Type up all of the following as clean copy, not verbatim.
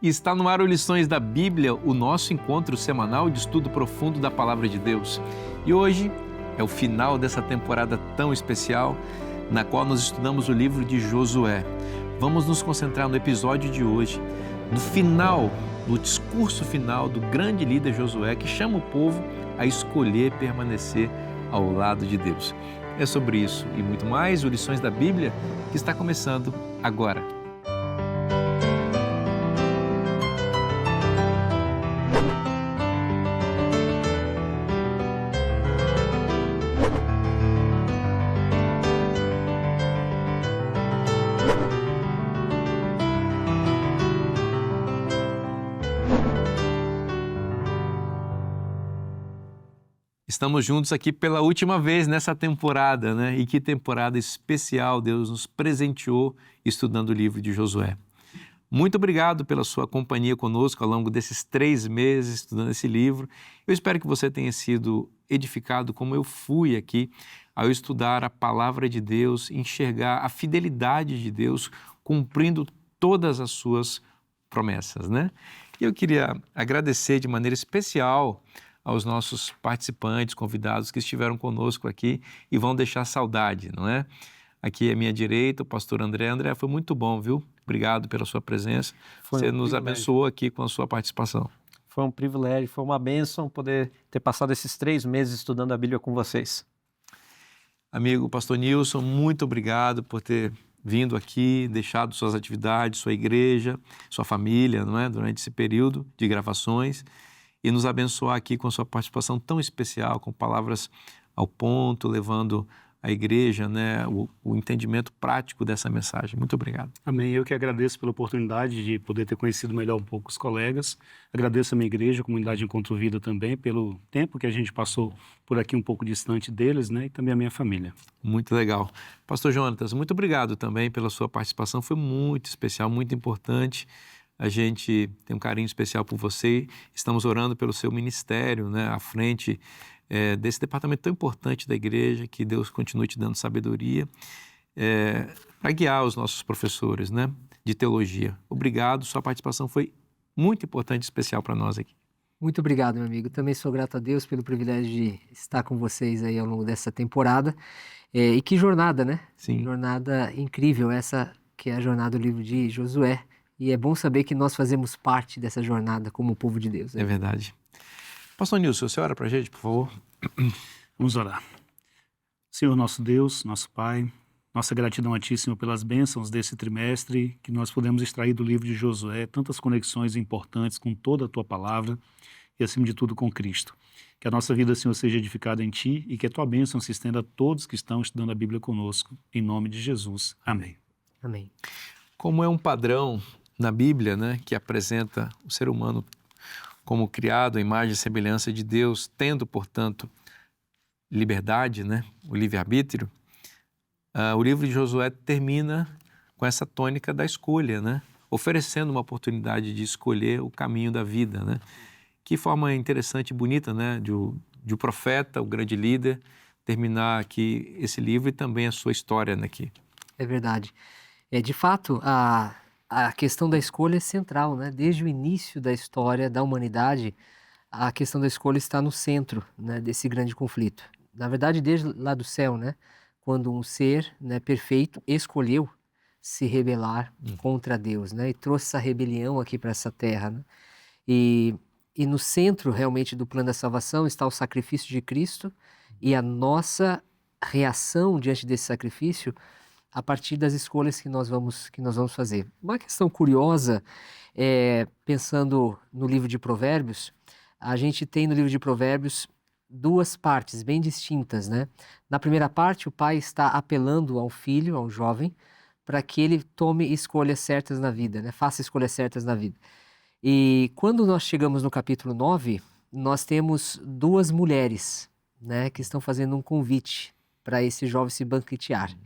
Está no ar o Lições da Bíblia, o nosso encontro semanal de estudo profundo da Palavra de Deus. E hoje é o final dessa temporada tão especial, na qual nós estudamos o livro de Josué. Vamos nos concentrar no episódio de hoje, no final, no discurso final do grande líder Josué, que chama o povo a escolher permanecer ao lado de Deus. É sobre isso e muito mais, o Lições da Bíblia, que está começando agora. Estamos juntos aqui pela última vez nessa temporada, né? E que temporada especial Deus nos presenteou estudando o livro de Josué. Muito obrigado pela sua companhia conosco ao longo desses 3 meses estudando esse livro. Eu espero que você tenha sido edificado como eu fui aqui ao estudar a palavra de Deus, enxergar a fidelidade de Deus cumprindo todas as suas promessas, né? E eu queria agradecer de maneira especial aos nossos participantes, convidados que estiveram conosco aqui e vão deixar saudade, não é? Aqui à minha direita, o pastor André. André, foi muito bom, viu? Obrigado pela sua presença. Você nos abençoou aqui com a sua participação. Foi um privilégio, foi uma bênção poder ter passado esses 3 meses estudando a Bíblia com vocês. Amigo pastor Nilson, muito obrigado por ter vindo aqui, deixado suas atividades, sua igreja, sua família, não é? Durante esse período de gravações, e nos abençoar aqui com a sua participação tão especial, com palavras ao ponto, levando à igreja, né, o entendimento prático dessa mensagem. Muito obrigado. Amém. Eu que agradeço pela oportunidade de poder ter conhecido melhor um pouco os colegas. Agradeço a minha igreja, a comunidade Encontro Vida também, pelo tempo que a gente passou por aqui um pouco distante deles, né, e também a minha família. Muito legal. Pastor Jonatas, muito obrigado também pela sua participação. Foi muito especial, muito importante. A gente tem um carinho especial por você, estamos orando pelo seu ministério, né, à frente desse departamento tão importante da igreja, que Deus continue te dando sabedoria para guiar os nossos professores, né, de teologia. Obrigado, sua participação foi muito importante e especial para nós aqui. Muito obrigado, meu amigo. Também sou grato a Deus pelo privilégio de estar com vocês aí ao longo dessa temporada. E que jornada, né? Sim. Jornada incrível, essa que é a jornada do livro de Josué. E é bom saber que nós fazemos parte dessa jornada como povo de Deus. É verdade. Pastor Nilson, você ora para a gente, por favor? Vamos orar. Senhor nosso Deus, nosso Pai, nossa gratidão a Ti, Senhor, pelas bênçãos desse trimestre que nós podemos extrair do livro de Josué, tantas conexões importantes com toda a Tua palavra e, acima de tudo, com Cristo. Que a nossa vida, Senhor, seja edificada em Ti e que a Tua bênção se estenda a todos que estão estudando a Bíblia conosco. Em nome de Jesus. Amém. Amém. Como é um padrão na Bíblia, né, que apresenta o ser humano como criado à imagem e semelhança de Deus, tendo, portanto, liberdade, né, o livre-arbítrio, o livro de Josué termina com essa tônica da escolha, né, oferecendo uma oportunidade de escolher o caminho da vida, né. Que forma interessante e bonita, né, de o profeta, o grande líder, terminar aqui esse livro e também a sua história aqui. É verdade. De fato, a questão da escolha é central, né? Desde o início da história da humanidade, a questão da escolha está no centro, né, desse grande conflito. Na verdade, desde lá do céu, né, quando um ser, né, perfeito escolheu se rebelar contra Deus, né, e trouxe essa rebelião aqui para essa terra, né? E no centro realmente do plano da salvação está o sacrifício de Cristo e a nossa reação diante desse sacrifício a partir das escolhas que nós vamos fazer. Uma questão curiosa, pensando no livro de Provérbios, a gente tem no livro de Provérbios 2 partes bem distintas, né? Na primeira parte, o pai está apelando ao filho, ao jovem, para que ele tome escolhas certas na vida, né? Faça escolhas certas na vida. E quando nós chegamos no capítulo 9, nós temos 2 mulheres, né, que estão fazendo um convite para esse jovem se banquetear.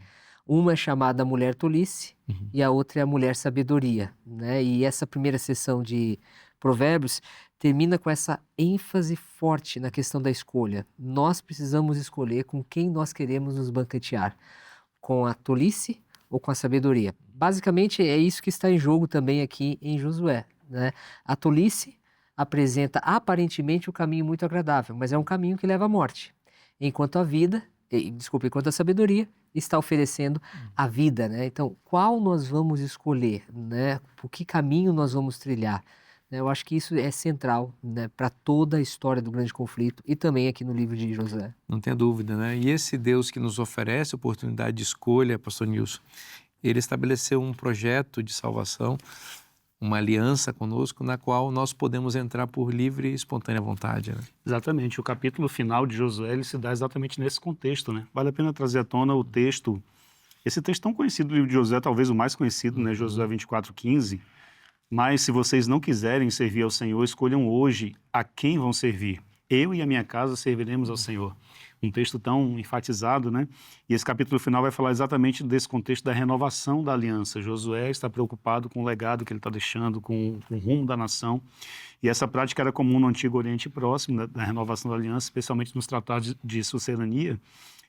Uma é chamada mulher tolice e a outra é a mulher sabedoria, né? E essa primeira sessão de Provérbios termina com essa ênfase forte na questão da escolha. Nós precisamos escolher com quem nós queremos nos banquetear, com a tolice ou com a sabedoria. Basicamente é isso que está em jogo também aqui em Josué. né? A tolice apresenta aparentemente um caminho muito agradável, mas é um caminho que leva à morte. Enquanto enquanto a sabedoria está oferecendo a vida, né? Então, qual nós vamos escolher, né? Por que caminho nós vamos trilhar? Eu acho que isso é central, né, para toda a história do grande conflito e também aqui no livro de Josué. Não tenha dúvida, né? E esse Deus que nos oferece oportunidade de escolha, pastor Nilson, ele estabeleceu um projeto de salvação, uma aliança conosco, na qual nós podemos entrar por livre e espontânea vontade, né? Exatamente. O capítulo final de Josué, ele se dá exatamente nesse contexto, né? Vale a pena trazer à tona o texto, esse texto tão conhecido do livro de Josué, talvez o mais conhecido, né? Josué 24:15. Mas se vocês não quiserem servir ao Senhor, escolham hoje a quem vão servir. Eu e a minha casa serviremos ao Senhor. Um texto tão enfatizado, né? E esse capítulo final vai falar exatamente desse contexto da renovação da aliança. Josué está preocupado com o legado que ele está deixando, com o rumo da nação. E essa prática era comum no Antigo Oriente Próximo, da renovação da aliança, especialmente nos tratados de sucedania,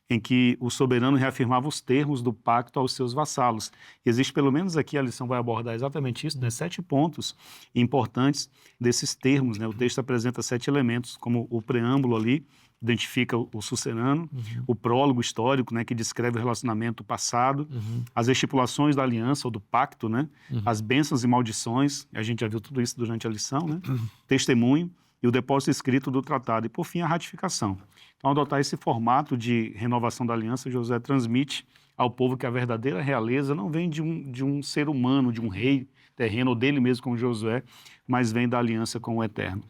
em que o soberano reafirmava os termos do pacto aos seus vassalos. E existe, pelo menos aqui, a lição vai abordar exatamente isso, né? 7 pontos importantes desses termos, né? O texto apresenta 7 elementos, como o preâmbulo ali, identifica o sucerano, o prólogo histórico, né, que descreve o relacionamento passado, as estipulações da aliança ou do pacto, né, as bênçãos e maldições, a gente já viu tudo isso durante a lição, né, testemunho e o depósito escrito do tratado, e por fim a ratificação. Então, ao adotar esse formato de renovação da aliança, Josué transmite ao povo que a verdadeira realeza não vem de um ser humano, de um rei terreno, ou dele mesmo como Josué, mas vem da aliança com o Eterno.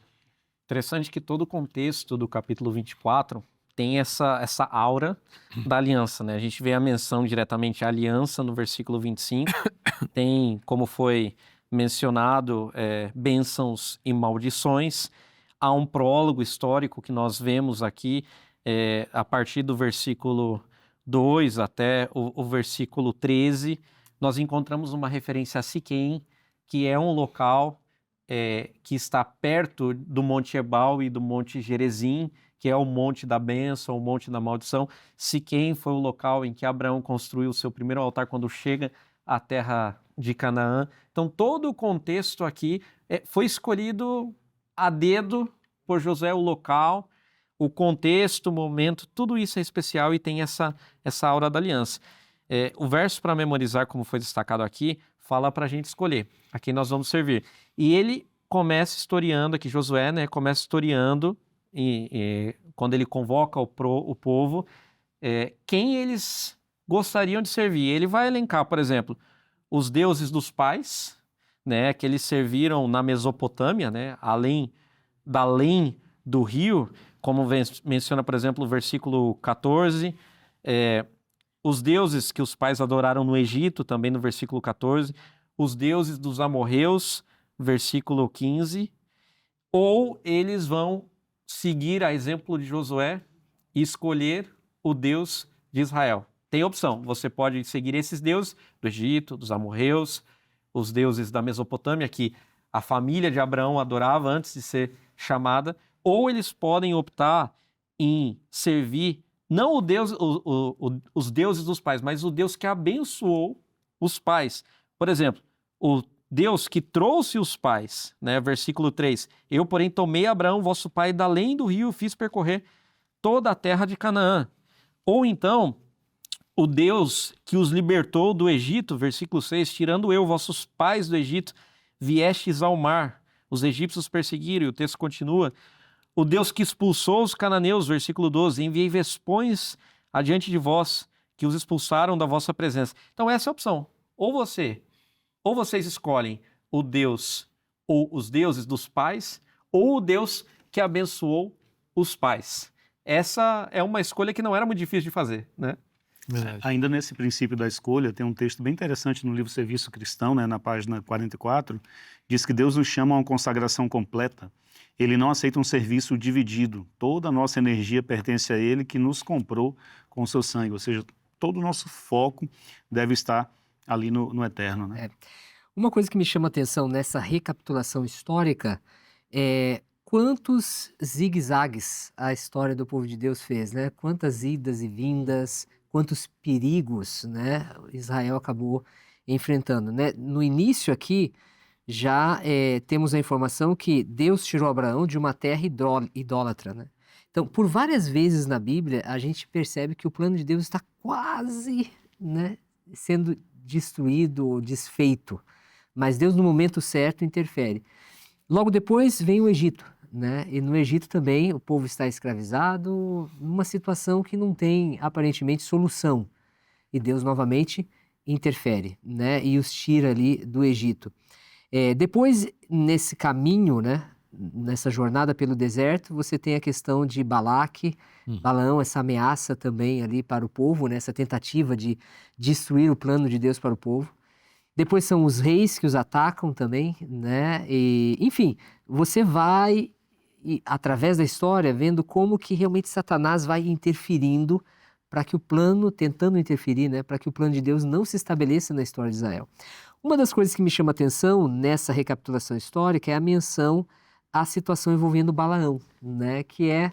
Interessante que todo o contexto do capítulo 24 tem essa aura da aliança, né? A gente vê a menção diretamente à aliança no versículo 25, tem, como foi mencionado, bênçãos e maldições. Há um prólogo histórico que nós vemos aqui, a partir do versículo 2 até o versículo 13, nós encontramos uma referência a Siquém, que é um local que está perto do Monte Ebal e do Monte Gerizim, que é o Monte da Bênção, o Monte da Maldição. Siquém foi o local em que Abraão construiu o seu primeiro altar quando chega à terra de Canaã. Então, todo o contexto aqui foi escolhido a dedo por Josué, o local, o contexto, o momento, tudo isso é especial e tem essa aura da aliança. O verso para memorizar, como foi destacado aqui, fala para a gente escolher a quem nós vamos servir. E ele começa historiando aqui, Josué, né, começa historiando, quando ele convoca o povo, quem eles gostariam de servir. Ele vai elencar, por exemplo, os deuses dos pais, né, que eles serviram na Mesopotâmia, né, além do rio, como menciona, por exemplo, o versículo 14, os deuses que os pais adoraram no Egito, também no versículo 14, os deuses dos amorreus, versículo 15, ou eles vão seguir a exemplo de Josué e escolher o Deus de Israel. Tem opção, você pode seguir esses deuses do Egito, dos amorreus, os deuses da Mesopotâmia, que a família de Abraão adorava antes de ser chamada, ou eles podem optar em servir não o Deus, os deuses dos pais, mas o Deus que abençoou os pais. Por exemplo, o Deus que trouxe os pais, né? Versículo 3, eu, porém, tomei Abraão, vosso pai, da além do rio, fiz percorrer toda a terra de Canaã. Ou então, o Deus que os libertou do Egito, versículo 6, tirando eu, vossos pais do Egito, viestes ao mar. Os egípcios perseguiram, e o texto continua. O Deus que expulsou os cananeus, versículo 12, enviei vespões adiante de vós, que os expulsaram da vossa presença. Então essa é a opção. Ou vocês escolhem o Deus ou os deuses dos pais, ou o Deus que abençoou os pais. Essa é uma escolha que não era muito difícil de fazer, né? Verdade. Ainda nesse princípio da escolha, tem um texto bem interessante no livro Serviço Cristão, né, na página 44, diz que Deus nos chama a uma consagração completa. Ele não aceita um serviço dividido. Toda a nossa energia pertence a Ele, que nos comprou com o seu sangue. Ou seja, todo o nosso foco deve estar ali no eterno, né? Uma coisa que me chama a atenção nessa recapitulação histórica é quantos zigue-zagues a história do povo de Deus fez, né? Quantas idas e vindas, quantos perigos, né, Israel acabou enfrentando, né? No início aqui, já temos a informação que Deus tirou Abraão de uma terra idólatra, né? Então, por várias vezes na Bíblia, a gente percebe que o plano de Deus está quase, né, sendo destruído ou desfeito. Mas Deus, no momento certo, interfere. Logo depois vem o Egito, né? E no Egito também o povo está escravizado, numa situação que não tem aparentemente solução. E Deus novamente interfere, né? E os tira ali do Egito. Depois, nesse caminho, né? Nessa jornada pelo deserto, você tem a questão de Balaque, Balaão, essa ameaça também ali para o povo, né? Essa tentativa de destruir o plano de Deus para o povo. Depois são os reis que os atacam também, né? E, enfim, você vai, através da história, vendo como que realmente Satanás vai interferindo para que o plano, tentando interferir, né? Para que o plano de Deus não se estabeleça na história de Israel. Uma das coisas que me chama a atenção nessa recapitulação histórica é a menção à situação envolvendo Balaão, né? Que é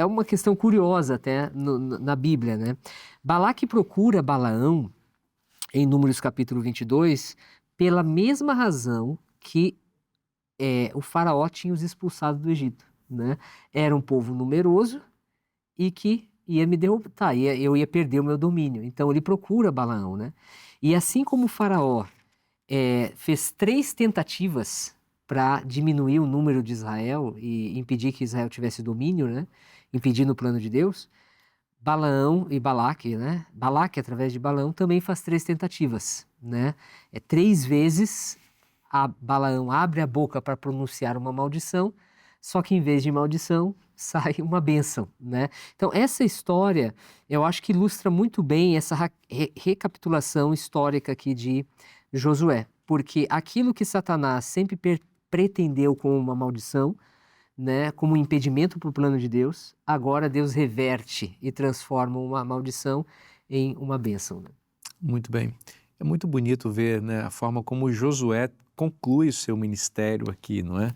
uma questão curiosa até na Bíblia, né? Balaque procura Balaão em Números capítulo 22, pela mesma razão que o faraó tinha os expulsado do Egito, né? Era um povo numeroso e que ia me derrotar, eu ia perder o meu domínio. Então ele procura Balaão, né? E assim como o faraó fez 3 tentativas para diminuir o número de Israel e impedir que Israel tivesse domínio, né? Impedindo o plano de Deus, Balaão e Balaque, né? Balaque, através de Balaão, também faz 3 tentativas, né? 3 vezes Balaão abre a boca para pronunciar uma maldição, só que em vez de maldição, sai uma bênção, né? Então, essa história, eu acho que ilustra muito bem essa recapitulação histórica aqui de Josué, porque aquilo que Satanás sempre pretendeu como uma maldição, né, como um impedimento para o plano de Deus, agora Deus reverte e transforma uma maldição em uma bênção. Né? Muito bem. É muito bonito ver, né, a forma como Josué conclui o seu ministério aqui, não é?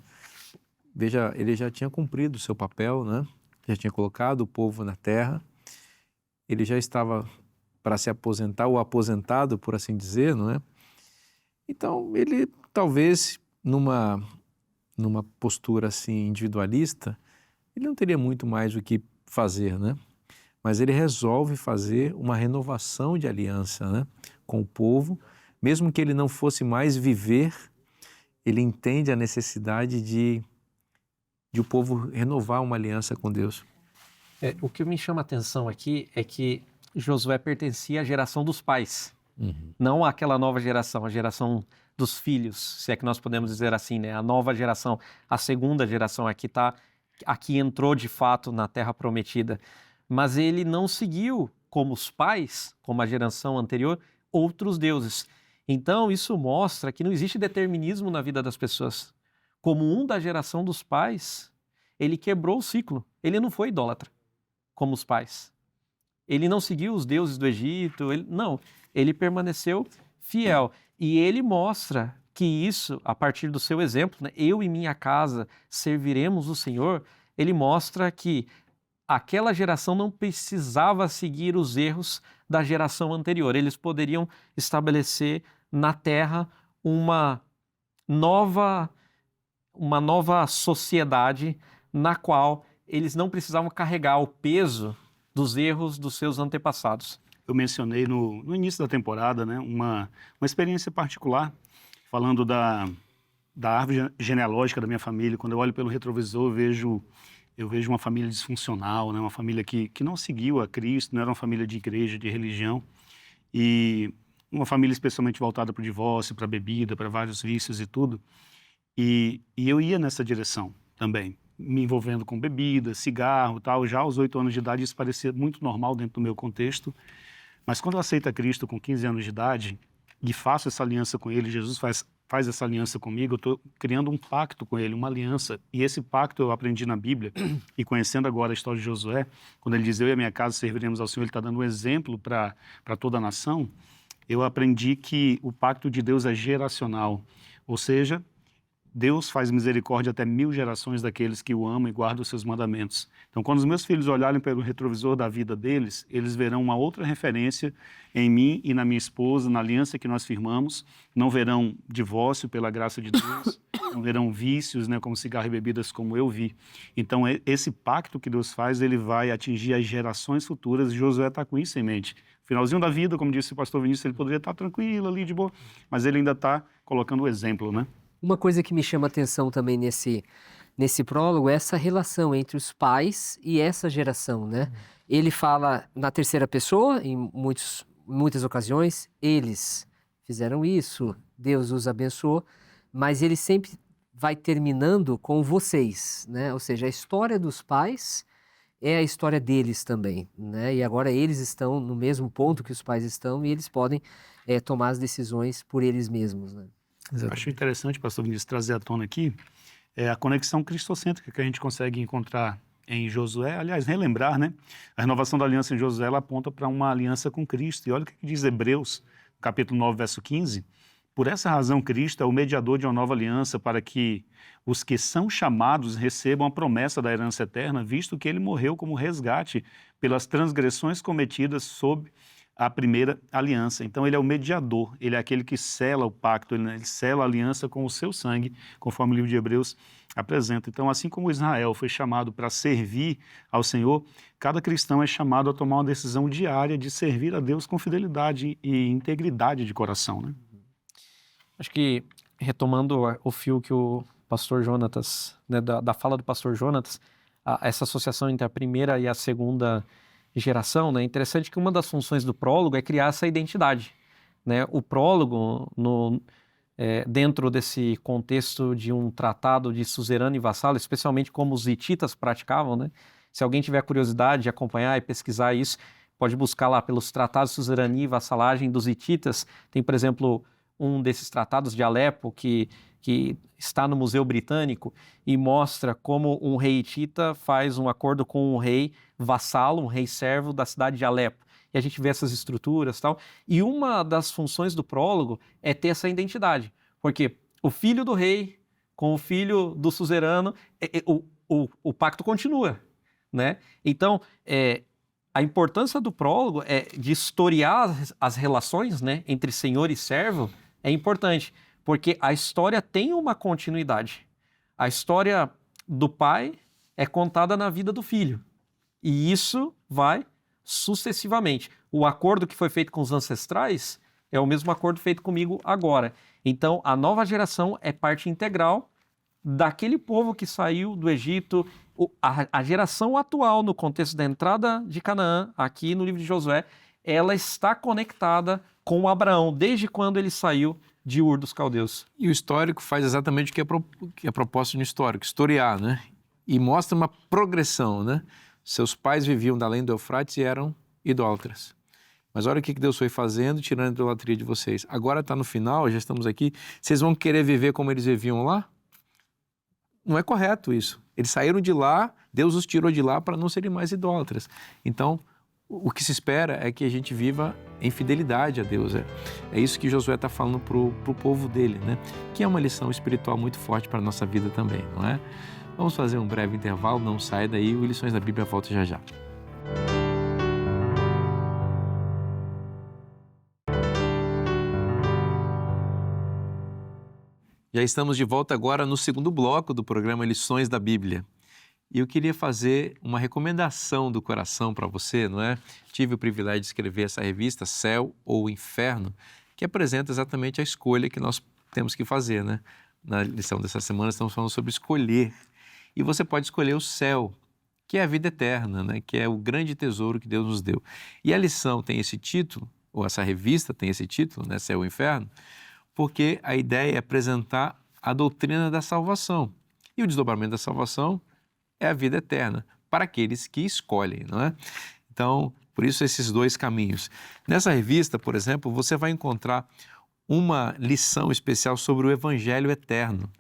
Veja, ele já tinha cumprido o seu papel, né? Já tinha colocado o povo na terra, ele já estava para se aposentar, ou aposentado, por assim dizer, não é? Então, ele talvez, numa postura assim individualista, ele não teria muito mais o que fazer, né? Mas ele resolve fazer uma renovação de aliança, né, com o povo, mesmo que ele não fosse mais viver, ele entende a necessidade de o povo renovar uma aliança com Deus. O que me chama a atenção aqui é que Josué pertencia à geração dos pais, não àquela nova geração, a geração dos filhos, se é que nós podemos dizer assim, né? A nova geração, a segunda geração aqui entrou de fato na Terra Prometida, mas ele não seguiu como os pais, como a geração anterior, outros deuses. Então isso mostra que não existe determinismo na vida das pessoas. Como um da geração dos pais, ele quebrou o ciclo. Ele não foi idólatra, como os pais. Ele não seguiu os deuses do Egito, ele permaneceu fiel. E ele mostra que isso, a partir do seu exemplo, né, eu e minha casa serviremos o Senhor, ele mostra que aquela geração não precisava seguir os erros da geração anterior. Eles poderiam estabelecer na terra uma nova sociedade na qual eles não precisavam carregar o peso dos erros dos seus antepassados. Eu mencionei no início da temporada, né, uma experiência particular, falando da árvore genealógica da minha família. Quando eu olho pelo retrovisor, eu vejo uma família disfuncional, né, uma família que não seguiu a Cristo, não era uma família de igreja, de religião, e uma família especialmente voltada para o divórcio, para a bebida, para vários vícios e tudo. E eu ia nessa direção também, me envolvendo com bebida, cigarro, tal. Já aos 8 anos de idade isso parecia muito normal dentro do meu contexto. Mas quando eu aceito a Cristo com 15 anos de idade e faço essa aliança com Ele, Jesus faz essa aliança comigo, eu estou criando um pacto com Ele, uma aliança. E esse pacto eu aprendi na Bíblia, e conhecendo agora a história de Josué, quando ele diz, eu e a minha casa serviremos ao Senhor, ele está dando um exemplo para toda a nação. Eu aprendi que o pacto de Deus é geracional, ou seja, Deus faz misericórdia até 1000 gerações daqueles que o amam e guardam os seus mandamentos. Então, quando os meus filhos olharem pelo retrovisor da vida deles, eles verão uma outra referência em mim e na minha esposa, na aliança que nós firmamos. Não verão divórcio pela graça de Deus, não verão vícios, né, como cigarro e bebidas, como eu vi. Então, esse pacto que Deus faz, ele vai atingir as gerações futuras, e Josué está com isso em mente. Finalzinho da vida, como disse o pastor Vinícius, ele poderia estar tranquilo ali, de boa, mas ele ainda está colocando o exemplo, né? Uma coisa que me chama atenção também nesse prólogo é essa relação entre os pais e essa geração, né? Ele fala na terceira pessoa, em muitas ocasiões, eles fizeram isso, Deus os abençoou, mas ele sempre vai terminando com vocês, né? Ou seja, a história dos pais é a história deles também, né? E agora eles estão no mesmo ponto que os pais estão e eles podem tomar as decisões por eles mesmos, né? Acho interessante, pastor Vinícius, trazer à tona aqui a conexão cristocêntrica que a gente consegue encontrar em Josué. Aliás, relembrar, né? A renovação da aliança em Josué, ela aponta para uma aliança com Cristo. E olha o que diz Hebreus, capítulo 9, verso 15. Por essa razão, Cristo é o mediador de uma nova aliança para que os que são chamados recebam a promessa da herança eterna, visto que ele morreu como resgate pelas transgressões cometidas sob a primeira aliança. Então ele é o mediador, ele é aquele que sela o pacto, ele sela a aliança com o seu sangue, conforme o livro de Hebreus apresenta. Então, assim como Israel foi chamado para servir ao Senhor, cada cristão é chamado a tomar uma decisão diária de servir a Deus com fidelidade e integridade de coração, né? Acho que, retomando o fio que o pastor Jonatas, né, da fala do pastor Jonatas, essa associação entre a primeira e a segunda geração, né? É interessante que uma das funções do prólogo é criar essa identidade, né? O prólogo, dentro desse contexto de um tratado de suzerano e vassalo, especialmente como os hititas praticavam, né? Se alguém tiver curiosidade de acompanhar e pesquisar isso, pode buscar lá pelos tratados de suzerania e vassalagem dos hititas. Tem, por exemplo, um desses tratados de Alepo que está no Museu Britânico e mostra como um rei hitita faz um acordo com um rei vassalo, um rei servo da cidade de Alepo. E a gente vê essas estruturas e tal. E uma das funções do prólogo é ter essa identidade. Porque o filho do rei com o filho do suzerano, o pacto continua, né? Então, a importância do prólogo é de historiar as relações, né, entre senhor e servo, é importante. Porque a história tem uma continuidade. A história do pai é contada na vida do filho. E isso vai sucessivamente. O acordo que foi feito com os ancestrais é o mesmo acordo feito comigo agora. Então, a nova geração é parte integral daquele povo que saiu do Egito. A geração atual, no contexto da entrada de Canaã, aqui no livro de Josué, ela está conectada com Abraão, desde quando ele saiu de Ur dos Caldeus. E o histórico faz exatamente o que é proposto no histórico, historiar, né? E mostra uma progressão, né? Seus pais viviam da além do Eufrates e eram idólatras. Mas olha o que Deus foi fazendo, tirando a idolatria de vocês. Agora está no final, já estamos aqui, vocês vão querer viver como eles viviam lá? Não é correto isso. Eles saíram de lá, Deus os tirou de lá para não serem mais idólatras. Então, o que se espera é que a gente viva em fidelidade a Deus. É isso que Josué está falando para o povo dele, né? Que é uma lição espiritual muito forte para a nossa vida também, não é? Vamos fazer um breve intervalo, não sai daí, o Lições da Bíblia volta já já. Já estamos de volta agora no segundo bloco do programa Lições da Bíblia. E eu queria fazer uma recomendação do coração para você, não é? Tive o privilégio de escrever essa revista, Céu ou Inferno, que apresenta exatamente a escolha que nós temos que fazer, né? Na lição dessa semana estamos falando sobre escolher. E você pode escolher o céu, que é a vida eterna, né? Que é o grande tesouro que Deus nos deu. E a lição tem esse título, ou essa revista tem esse título, né? Céu ou Inferno, porque a ideia é apresentar a doutrina da salvação. E o desdobramento da salvação é a vida eterna, para aqueles que escolhem, não é? Então, por isso esses dois caminhos. Nessa revista, por exemplo, você vai encontrar uma lição especial sobre o Evangelho eterno.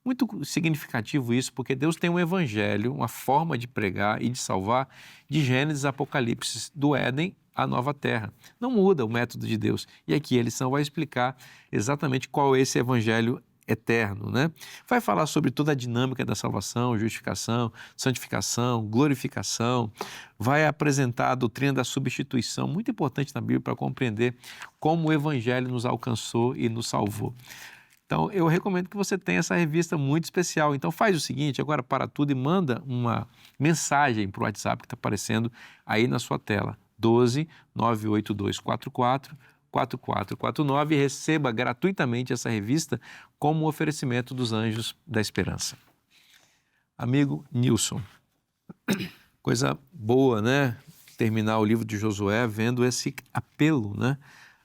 Muito significativo isso, porque Deus tem um evangelho, uma forma de pregar e de salvar, de Gênesis a Apocalipse, do Éden à nova terra. Não muda o método de Deus. E aqui a lição vai explicar exatamente qual é esse evangelho eterno, né? Vai falar sobre toda a dinâmica da salvação, justificação, santificação, glorificação. Vai apresentar a doutrina da substituição, muito importante na Bíblia para compreender como o Evangelho nos alcançou e nos salvou. Então, eu recomendo que você tenha essa revista muito especial. Então, faz o seguinte, agora para tudo e manda uma mensagem para o WhatsApp que está aparecendo aí na sua tela. 12 98244 4449 e receba gratuitamente essa revista como um oferecimento dos Anjos da Esperança. Amigo Nilson, coisa boa, né? Terminar o livro de Josué vendo esse apelo, né?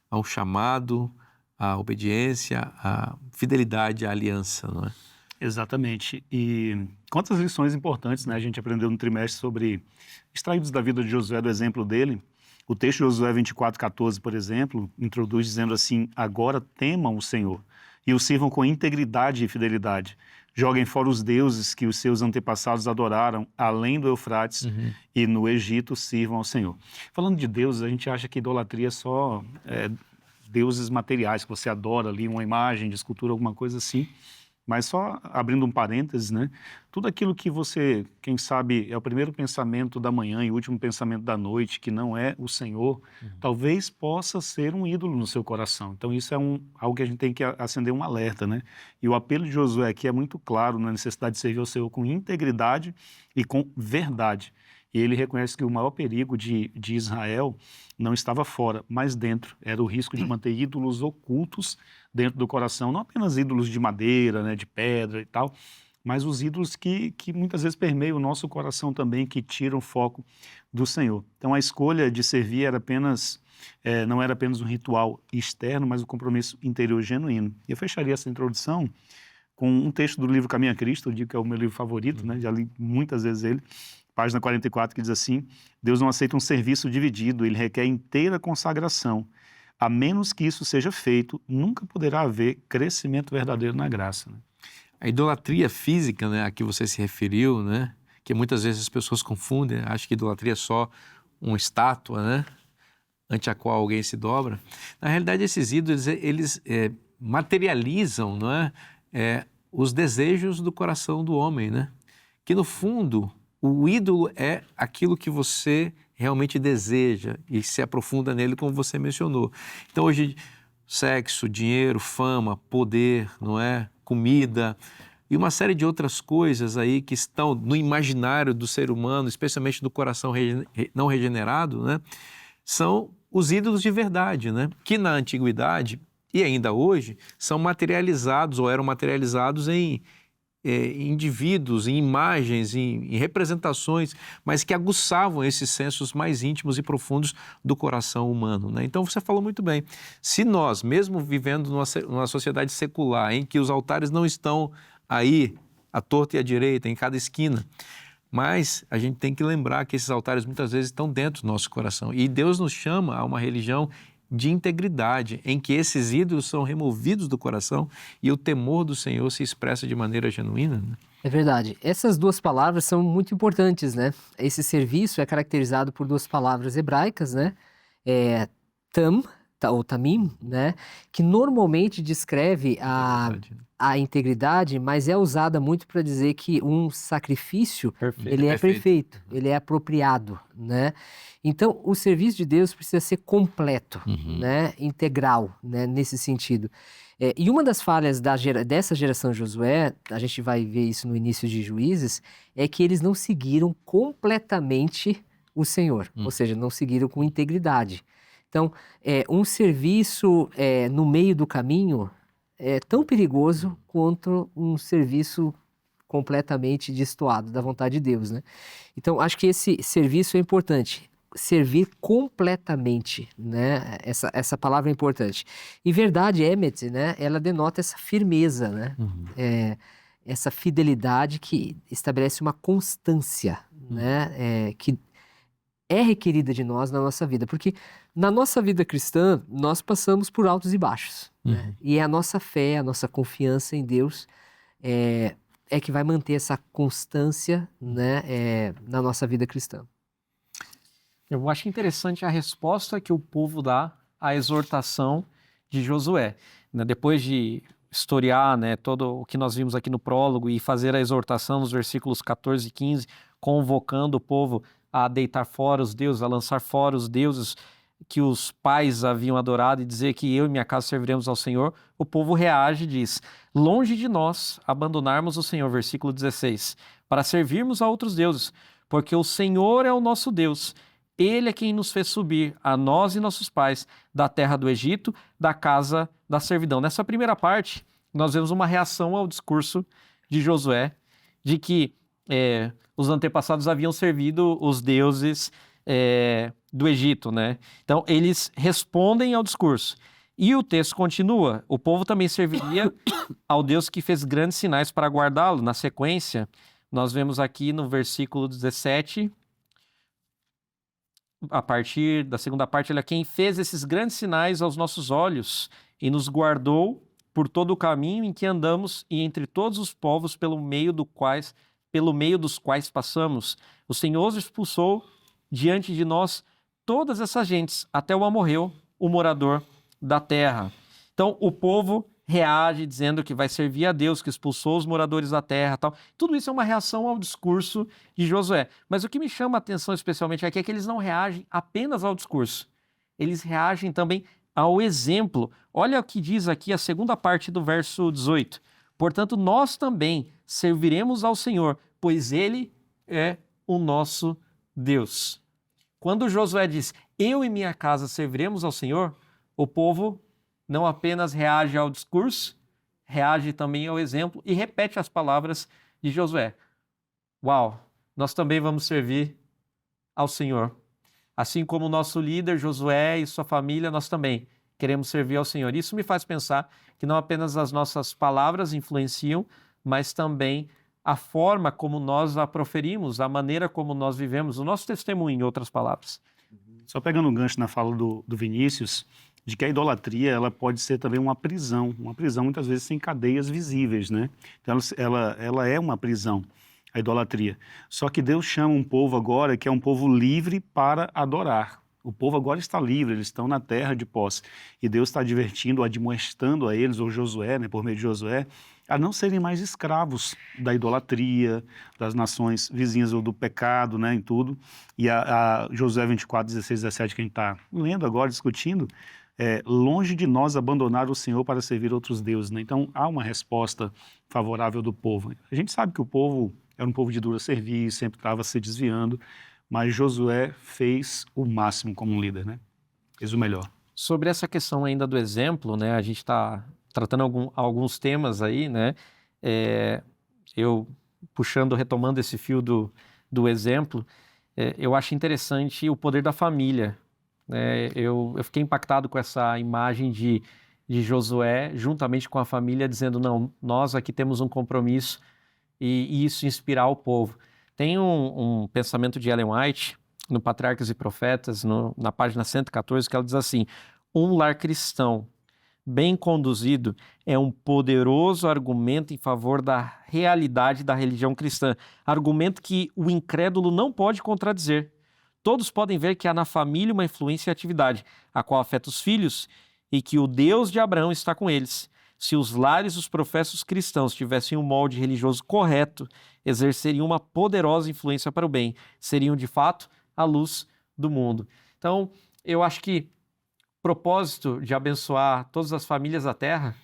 Ao chamado, à obediência, à fidelidade, à aliança, não é? Exatamente. E quantas lições importantes, né, a gente aprendeu no trimestre sobre, extraídos da vida de Josué, do exemplo dele. O texto de Josué 24:14, por exemplo, introduz dizendo assim: agora temam o Senhor e o sirvam com integridade e fidelidade. Joguem fora os deuses que os seus antepassados adoraram, além do Eufrates, e no Egito sirvam ao Senhor. Falando de deuses, a gente acha que idolatria é só deuses materiais, que você adora ali, uma imagem de escultura, alguma coisa assim. Mas só abrindo um parênteses, né? Tudo aquilo que você, quem sabe, é o primeiro pensamento da manhã e o último pensamento da noite, que não é o Senhor, talvez possa ser um ídolo no seu coração. Então isso é algo que a gente tem que acender um alerta, né? E o apelo de Josué aqui é muito claro na necessidade de servir ao Senhor com integridade e com verdade. E ele reconhece que o maior perigo de Israel não estava fora, mas dentro. Era o risco de manter ídolos ocultos dentro do coração, não apenas ídolos de madeira, né, de pedra e tal, mas os ídolos que muitas vezes permeiam o nosso coração também, que tiram o foco do Senhor. Então a escolha de servir não era apenas um ritual externo, mas um compromisso interior genuíno. E eu fecharia essa introdução com um texto do livro Caminho a Cristo, eu digo que é o meu livro favorito, né, já li muitas vezes ele, página 44, que diz assim: Deus não aceita um serviço dividido, ele requer inteira consagração. A menos que isso seja feito, nunca poderá haver crescimento verdadeiro na graça. Né? A idolatria física, né, a que você se referiu, né, que muitas vezes as pessoas confundem, acham que idolatria é só uma estátua, né, ante a qual alguém se dobra. Na realidade, esses ídolos, eles materializam, não é, os desejos do coração do homem, né, que no fundo o ídolo é aquilo que você realmente deseja e se aprofunda nele, como você mencionou. Então hoje, sexo, dinheiro, fama, poder, não é? Comida e uma série de outras coisas aí que estão no imaginário do ser humano, especialmente do coração não regenerado, né? São os ídolos de verdade, né? Que na antiguidade e ainda hoje são materializados ou eram materializados em indivíduos, em imagens, em representações, mas que aguçavam esses sensos mais íntimos e profundos do coração humano, né? Então você falou muito bem, se nós, mesmo vivendo numa sociedade secular, em que os altares não estão aí, à torta e à direita, em cada esquina, mas a gente tem que lembrar que esses altares muitas vezes estão dentro do nosso coração, e Deus nos chama a uma religião de integridade, em que esses ídolos são removidos do coração e o temor do Senhor se expressa de maneira genuína. Né? É verdade. Essas duas palavras são muito importantes, né? Esse serviço é caracterizado por duas palavras hebraicas, né? Ou tamim, né? Que normalmente descreve a integridade, mas é usada muito para dizer que um sacrifício, ele é perfeito, ele é apropriado, né? Então, o serviço de Deus precisa ser completo, né? Integral, né? Nesse sentido. E uma das falhas dessa geração de Josué, a gente vai ver isso no início de Juízes, é que eles não seguiram completamente o Senhor, ou seja, não seguiram com integridade. Então, um serviço no meio do caminho é tão perigoso quanto um serviço completamente destoado da vontade de Deus, né? Então, acho que esse serviço é importante. Servir completamente, né? Essa palavra é importante. E verdade, emet, né? Ela denota essa firmeza, né? Essa fidelidade que estabelece uma constância, né? Que é requerida de nós na nossa vida, porque na nossa vida cristã nós passamos por altos e baixos, né? E é a nossa fé, a nossa confiança em Deus é que vai manter essa constância, né? Na nossa vida cristã. Eu acho interessante a resposta que o povo dá à exortação de Josué. Depois de historiar, né, todo o que nós vimos aqui no prólogo e fazer a exortação nos versículos 14 e 15, convocando o povo a deitar fora os deuses, a lançar fora os deuses que os pais haviam adorado e dizer que eu e minha casa serviremos ao Senhor, o povo reage e diz: longe de nós abandonarmos o Senhor, versículo 16, para servirmos a outros deuses, porque o Senhor é o nosso Deus. Ele é quem nos fez subir, a nós e nossos pais, da terra do Egito, da casa da servidão. Nessa primeira parte, nós vemos uma reação ao discurso de Josué, de que os antepassados haviam servido os deuses do Egito, né? Então, eles respondem ao discurso. E o texto continua: o povo também serviria ao Deus que fez grandes sinais para guardá-lo. Na sequência, nós vemos aqui no versículo 17... a partir da segunda parte, ele é quem fez esses grandes sinais aos nossos olhos e nos guardou por todo o caminho em que andamos e entre todos os povos pelo meio dos quais passamos. O Senhor os expulsou diante de nós todas essas gentes, até o amorreu, o morador da terra. Então, o povo reage dizendo que vai servir a Deus, que expulsou os moradores da terra, tal. Tudo isso é uma reação ao discurso de Josué. Mas o que me chama a atenção especialmente aqui é que eles não reagem apenas ao discurso. Eles reagem também ao exemplo. Olha o que diz aqui a segunda parte do verso 18. Portanto, nós também serviremos ao Senhor, pois Ele é o nosso Deus. Quando Josué diz, eu e minha casa serviremos ao Senhor, o povo não apenas reage ao discurso, reage também ao exemplo e repete as palavras de Josué. Uau, nós também vamos servir ao Senhor. Assim como o nosso líder Josué e sua família, nós também queremos servir ao Senhor. Isso me faz pensar que não apenas as nossas palavras influenciam, mas também a forma como nós a proferimos, a maneira como nós vivemos, o nosso testemunho, em outras palavras. Só pegando um gancho na fala do Vinícius, de que a idolatria ela pode ser também uma prisão muitas vezes sem cadeias visíveis, né? Então ela é uma prisão, a idolatria. Só que Deus chama um povo agora que é um povo livre para adorar. O povo agora está livre, eles estão na terra de posse. E Deus está advertindo, admoestando a eles, ou Josué, né, por meio de Josué, a não serem mais escravos da idolatria, das nações vizinhas ou do pecado, né, em tudo. E a Josué 24, 16, 17, que a gente está lendo agora, discutindo, longe de nós abandonar o Senhor para servir outros deuses, né? Então, há uma resposta favorável do povo. A gente sabe que o povo era um povo de dura serviço, sempre estava se desviando, mas Josué fez o máximo como um líder, né? Fez o melhor. Sobre essa questão ainda do exemplo, né? A gente está tratando alguns temas aí, né? Eu retomando esse fio do exemplo, eu acho interessante o poder da família. Eu fiquei impactado com essa imagem de Josué, juntamente com a família, dizendo, não, nós aqui temos um compromisso e isso inspirar o povo. Tem um pensamento de Ellen White, no Patriarcas e Profetas, na página 114, que ela diz assim, um lar cristão bem conduzido é um poderoso argumento em favor da realidade da religião cristã, argumento que o incrédulo não pode contradizer. Todos podem ver que há na família uma influência e atividade, a qual afeta os filhos, e que o Deus de Abraão está com eles. Se os lares dos professos cristãos tivessem um molde religioso correto, exerceriam uma poderosa influência para o bem, seriam de fato a luz do mundo. Então, eu acho que o propósito de abençoar todas as famílias da terra,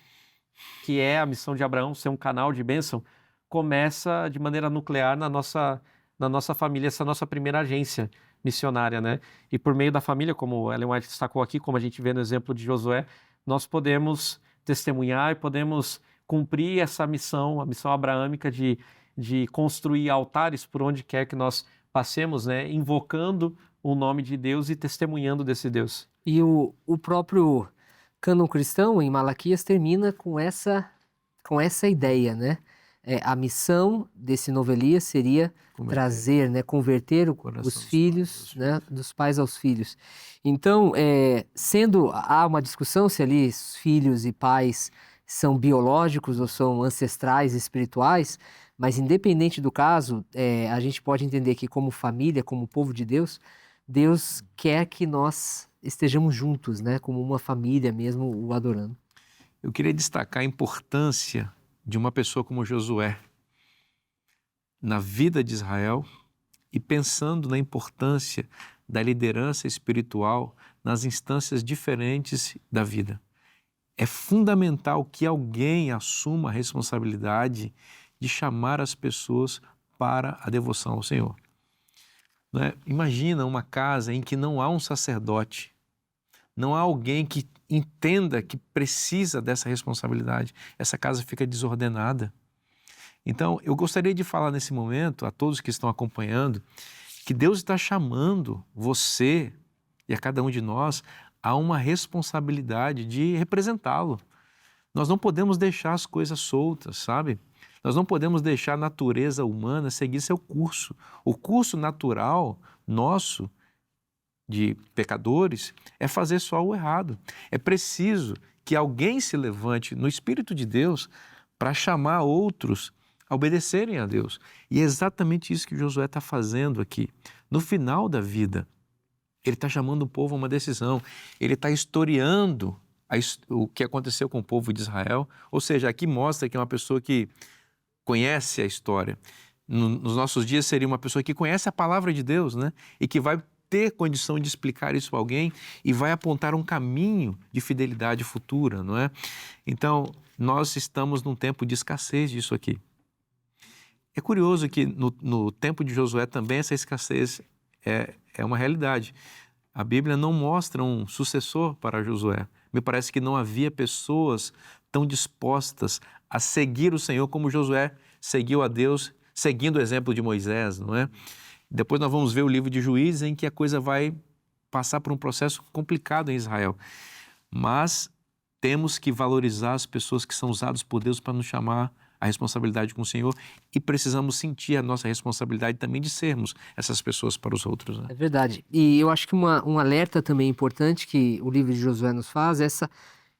que é a missão de Abraão, ser um canal de bênção, começa de maneira nuclear na nossa família, essa nossa primeira agência missionária, né? E por meio da família, como Ellen White destacou aqui, como a gente vê no exemplo de Josué, nós podemos testemunhar e podemos cumprir essa missão, a missão abraâmica de construir altares por onde quer que nós passemos, né? Invocando o nome de Deus e testemunhando desse Deus. E o próprio cânon cristão, em Malaquias, termina com essa ideia, né? A missão desse novo Elias seria trazer, né, converter os filhos, né, dos pais aos filhos. Então, há uma discussão se ali os filhos e pais são biológicos ou são ancestrais, espirituais, mas independente do caso, a gente pode entender que como família, como povo de Deus, Deus quer que nós estejamos juntos, né, como uma família mesmo, o adorando. eu queria destacar a importância de uma pessoa como Josué na vida de Israel e pensando na importância da liderança espiritual nas instâncias diferentes da vida. É fundamental que alguém assuma a responsabilidade de chamar as pessoas para a devoção ao Senhor. Né? Imagina uma casa em que não há um sacerdote, não há alguém que entenda que precisa dessa responsabilidade. Essa casa fica desordenada. Então, eu gostaria de falar nesse momento a todos que estão acompanhando que Deus está chamando você e a cada um de nós a uma responsabilidade de representá-lo. Nós não podemos deixar as coisas soltas, sabe? Nós não podemos deixar a natureza humana seguir seu curso. O curso natural nosso, de pecadores, é fazer só o errado. É preciso que alguém se levante no Espírito de Deus para chamar outros a obedecerem a Deus. E é exatamente isso que Josué está fazendo aqui. No final da vida, ele está chamando o povo a uma decisão. Ele está historiando o que aconteceu com o povo de Israel. Ou seja, aqui mostra que é uma pessoa que conhece a história. Nos nossos dias seria uma pessoa que conhece a palavra de Deus, né? E que vai ter condição de explicar isso a alguém e vai apontar um caminho de fidelidade futura, não é? Então, nós estamos num tempo de escassez disso aqui. É curioso que no tempo de Josué também essa escassez é uma realidade. A Bíblia não mostra um sucessor para Josué. Me parece que não havia pessoas tão dispostas a seguir o Senhor como Josué seguiu a Deus, seguindo o exemplo de Moisés, não é? Depois nós vamos ver o livro de Juízes, em que a coisa vai passar por um processo complicado em Israel. Mas temos que valorizar as pessoas que são usadas por Deus para nos chamar a responsabilidade com o Senhor e precisamos sentir a nossa responsabilidade também de sermos essas pessoas para os outros. Né? É verdade. E eu acho que um alerta também importante que o livro de Josué nos faz é essa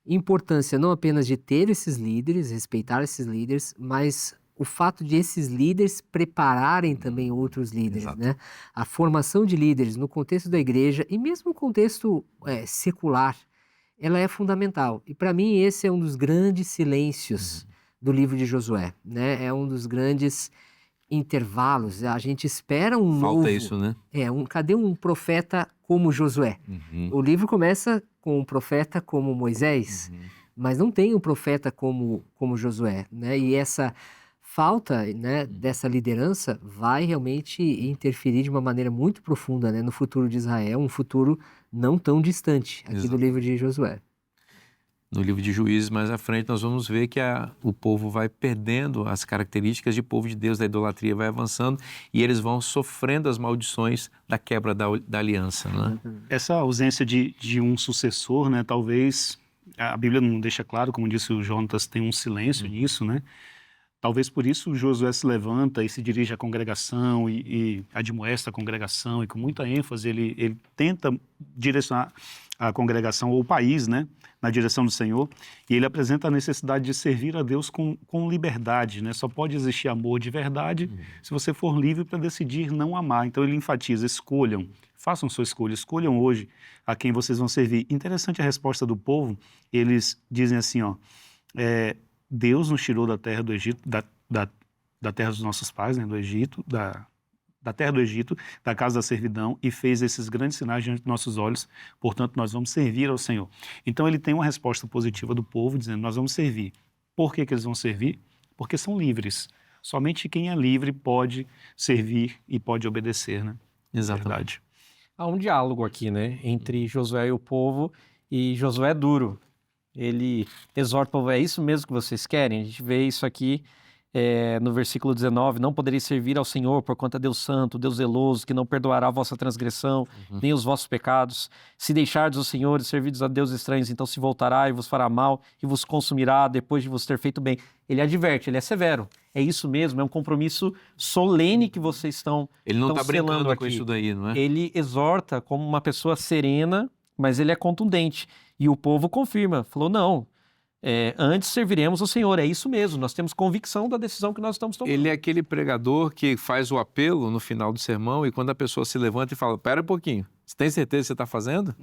importância não apenas de ter esses líderes, respeitar esses líderes, mas o fato de esses líderes prepararem também outros líderes, Exato. né? A formação de líderes no contexto da igreja e mesmo no contexto secular, ela é fundamental. E para mim esse é um dos grandes silêncios do livro de Josué, né? É um dos grandes intervalos. A gente espera um novo... Falta isso, né? Cadê um profeta como Josué? O livro começa com um profeta como Moisés, mas não tem um profeta como Josué, né? E essa falta, né, dessa liderança vai realmente interferir de uma maneira muito profunda, né, no futuro de Israel, um futuro não tão distante aqui Exato. do livro de Josué. No livro de Juízes, mais à frente, nós vamos ver que o povo vai perdendo as características de povo de Deus, da idolatria vai avançando e eles vão sofrendo as maldições da quebra da aliança. Né? Essa ausência de um sucessor, né, talvez, a Bíblia não deixa claro, como disse o Jonatas, tem um silêncio nisso, né? Talvez por isso Josué se levanta e se dirige à congregação e admoesta a congregação e com muita ênfase ele tenta direcionar a congregação ou o país, né, na direção do Senhor, e ele apresenta a necessidade de servir a Deus com liberdade, né? Só pode existir amor de verdade se você for livre para decidir não amar. Então ele enfatiza, escolham, façam sua escolha, escolham hoje a quem vocês vão servir. Interessante a resposta do povo, eles dizem assim, ó, Deus nos tirou da terra do Egito, da terra dos nossos pais, né, do Egito, da terra do Egito, da casa da servidão, e fez esses grandes sinais diante dos nossos olhos, portanto nós vamos servir ao Senhor. Então ele tem uma resposta positiva do povo, dizendo, nós vamos servir. Por que eles vão servir? Porque são livres. Somente quem é livre pode servir e pode obedecer, né? Exatamente. Verdade. Há um diálogo aqui, né, entre Josué e o povo, e Josué é duro. Ele exorta o povo, é isso mesmo que vocês querem? A gente vê isso aqui no versículo 19, não podereis servir ao Senhor, porquanto é Deus santo, Deus zeloso, que não perdoará a vossa transgressão, nem os vossos pecados. Se deixardes o Senhor e servirdes a deuses estranhos, então se voltará e vos fará mal e vos consumirá depois de vos ter feito bem. Ele adverte, ele é severo. É isso mesmo, é um compromisso solene que vocês estão Ele não está selando brincando aqui. com isso daí, não é? Ele exorta como uma pessoa serena, mas ele é contundente. E o povo confirma, falou, não, antes serviremos ao Senhor, é isso mesmo, nós temos convicção da decisão que nós estamos tomando. Ele é aquele pregador que faz o apelo no final do sermão e quando a pessoa se levanta e fala, pera um pouquinho, você tem certeza que você está fazendo?